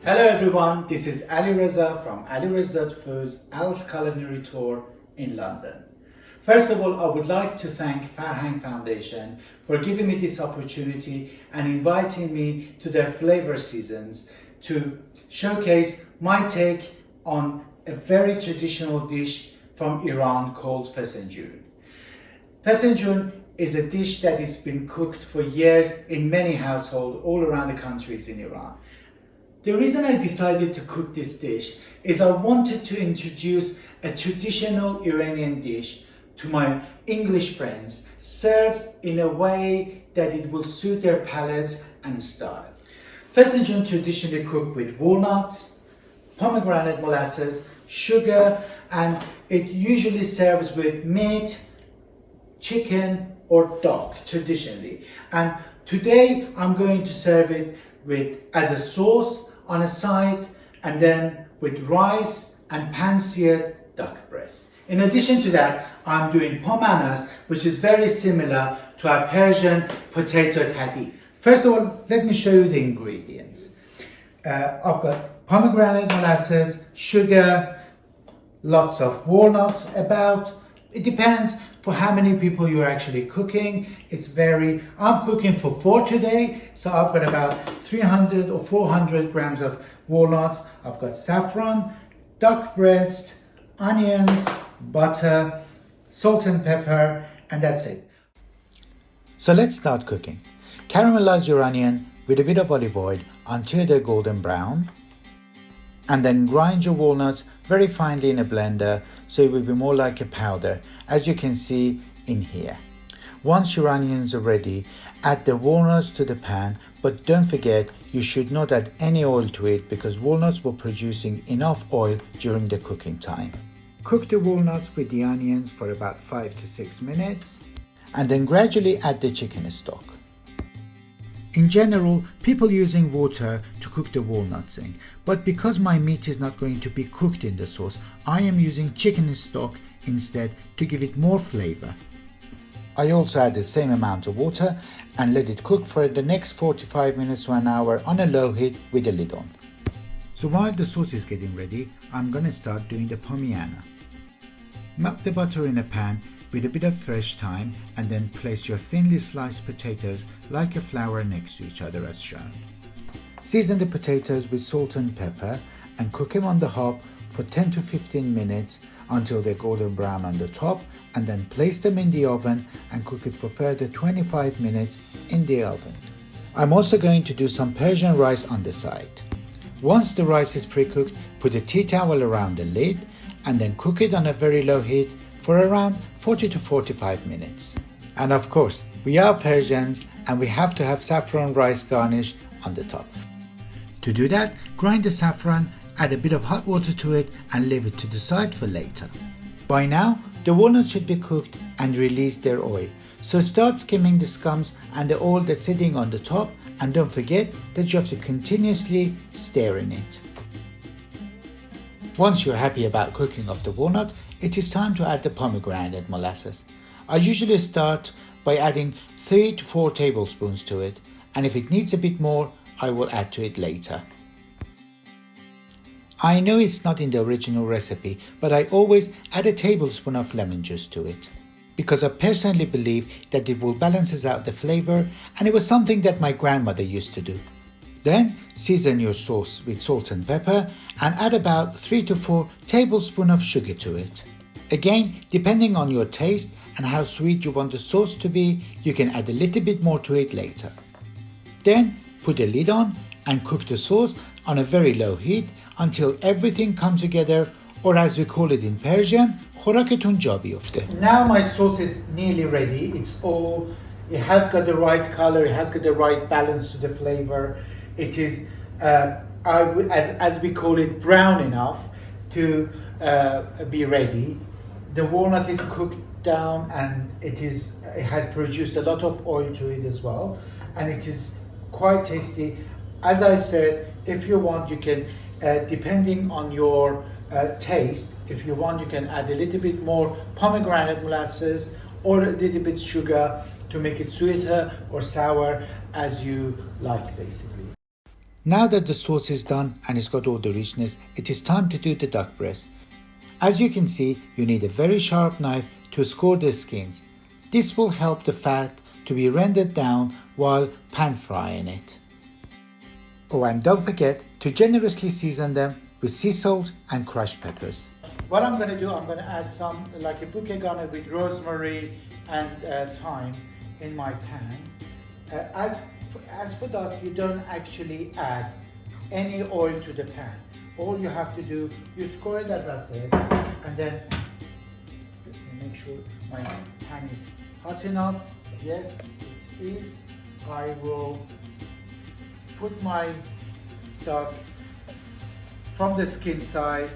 Hello everyone, this is Alireza from Alireza Foods Al's Culinary Tour in London. First of all, I would like to thank Farhang Foundation for giving me this opportunity and inviting me to their flavor seasons to showcase my take on a very traditional dish from Iran called Fesenjoon. Fesenjoon is a dish that has been cooked for years in many households all around the countries in Iran. The reason I decided to cook this dish is I wanted to introduce a traditional Iranian dish to my English friends, served in a way that it will suit their palates and style. Fesenjoon traditionally cooked with walnuts, pomegranate molasses, sugar, and it usually serves with meat, chicken or duck traditionally. And today I'm going to serve it as a sauce on a side, and then with rice and pan-seared duck breast. In addition to that, I'm doing pomanas, which is very similar to our Persian potato taddy. First of all, let me show you the ingredients. I've got pomegranate molasses, sugar, lots of walnuts, it depends for how many people you're actually cooking. I'm cooking for 4 today, so I've got about 300 or 400 grams of walnuts. I've got saffron, duck breast, onions, butter, salt and pepper, and that's it. So let's start cooking. Caramelize your onion with a bit of olive oil until they're golden brown, and then grind your walnuts very finely in a blender so it will be more like a powder, as you can see in here. Once your onions are ready, add the walnuts to the pan, but don't forget you should not add any oil to it because walnuts were producing enough oil during the cooking time. Cook the walnuts with the onions for about 5 to 6 minutes and then gradually add the chicken stock. In general, people using water to cook the walnuts in, but because my meat is not going to be cooked in the sauce, I am using chicken stock instead to give it more flavor. I also add the same amount of water and let it cook for the next 45 minutes to an hour on a low heat with the lid on. So while the sauce is getting ready, I'm gonna start doing the pomiana. Melt the butter in a pan with a bit of fresh thyme and then place your thinly sliced potatoes like a flower next to each other as shown. Season the potatoes with salt and pepper and cook them on the hob for 10 to 15 minutes until they're golden brown on the top, and then place them in the oven and cook it for further 25 minutes in the oven. I'm also going to do some Persian rice on the side. Once the rice is pre-cooked, put a tea towel around the lid and then cook it on a very low heat for around 40 to 45 minutes. And of course, we are Persians and we have to have saffron rice garnish on the top. To do that, grind the saffron, add a bit of hot water to it and leave it to the side for later. By now, the walnuts should be cooked and release their oil. So start skimming the scums and the oil that's sitting on the top, and don't forget that you have to continuously stir in it. Once you're happy about cooking of the walnut, it is time to add the pomegranate molasses. I usually start by adding 3 to 4 tablespoons to it, and if it needs a bit more, I will add to it later. I know it's not in the original recipe, but I always add a tablespoon of lemon juice to it, because I personally believe that it will balance out the flavor, and it was something that my grandmother used to do. Then season your sauce with salt and pepper and add about 3 to 4 tablespoons of sugar to it. Again, depending on your taste and how sweet you want the sauce to be, you can add a little bit more to it later. Then put a lid on and cook the sauce on a very low heat until everything comes together, or as we call it in Persian, خوراکتون جا بیفته. Now my sauce is nearly ready. It has got the right color, it has got the right balance to the flavor. It is, as we call it, brown enough to be ready. The walnut is cooked down and it has produced a lot of oil to it as well, and it is quite tasty. As I said, if you want, you can, depending on your taste, if you want, you can add a little bit more pomegranate molasses or a little bit sugar to make it sweeter or sour as you like, basically. Now that the sauce is done and it's got all the richness, it is time to do the duck breast. As you can see, you need a very sharp knife to score the skins. This will help the fat to be rendered down while pan frying it. Oh, and don't forget to generously season them with sea salt and crushed peppers. What I'm going to do, I'm going to add some, like a bouquet garnet with rosemary and thyme in my pan. As for that, you don't actually add any oil to the pan. All you have to do, you score it as I said, and then make sure my pan is hot enough. Yes, it is. I will put my duck from the skin side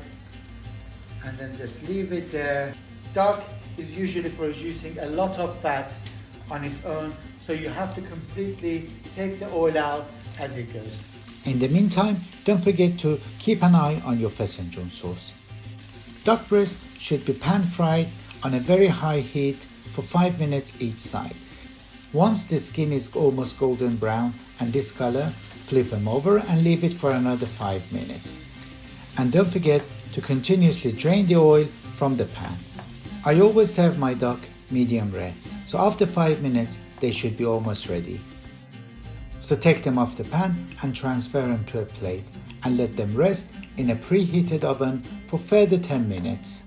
and then just leave it there. Duck is usually producing a lot of fat on its own, so you have to completely take the oil out as it goes. In the meantime, don't forget to keep an eye on your Fesenjoon sauce. Duck breast should be pan fried on a very high heat for 5 minutes each side. Once the skin is almost golden brown and this color, flip them over and leave it for another 5 minutes. And don't forget to continuously drain the oil from the pan. I always serve my duck medium rare, so after 5 minutes they should be almost ready. So take them off the pan and transfer them to a plate and let them rest in a preheated oven for further 10 minutes.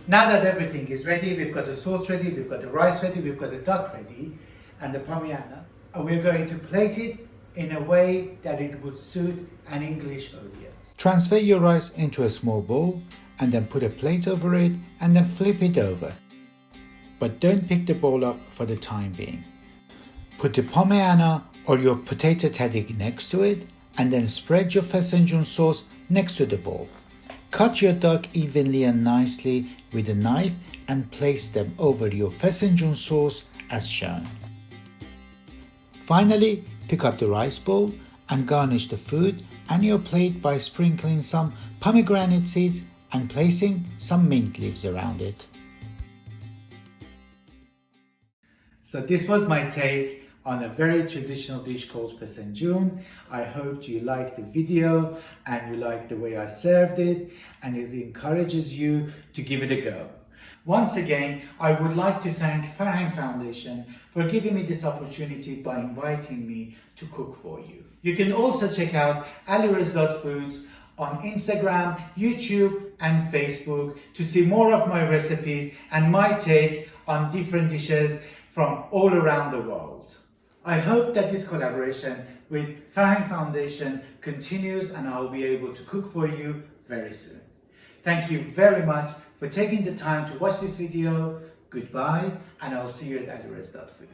Now that everything is ready, we've got the sauce ready, we've got the rice ready, we've got the duck ready and the pomiana, and we're going to plate it in a way that it would suit an English audience. Transfer your rice into a small bowl and then put a plate over it and then flip it over. But don't pick the bowl up for the time being. Put the pomiana or your potato tahdig next to it and then spread your Fesenjoon sauce next to the bowl. Cut your duck evenly and nicely with a knife and place them over your Fesenjoon sauce as shown. Finally, pick up the rice bowl and garnish the food and your plate by sprinkling some pomegranate seeds and placing some mint leaves around it. So this was my take on a very traditional dish called Fesenjoon. I hope you liked the video and you liked the way I served it, and it encourages you to give it a go. Once again, I would like to thank Farhang Foundation for giving me this opportunity by inviting me to cook for you. You can also check out Alireza Foods on Instagram, YouTube and Facebook to see more of my recipes and my take on different dishes from all around the world. I hope that this collaboration with Farhang Foundation continues and I'll be able to cook for you very soon. Thank you very much for taking the time to watch this video. Goodbye, and I'll see you at Alireza Foods.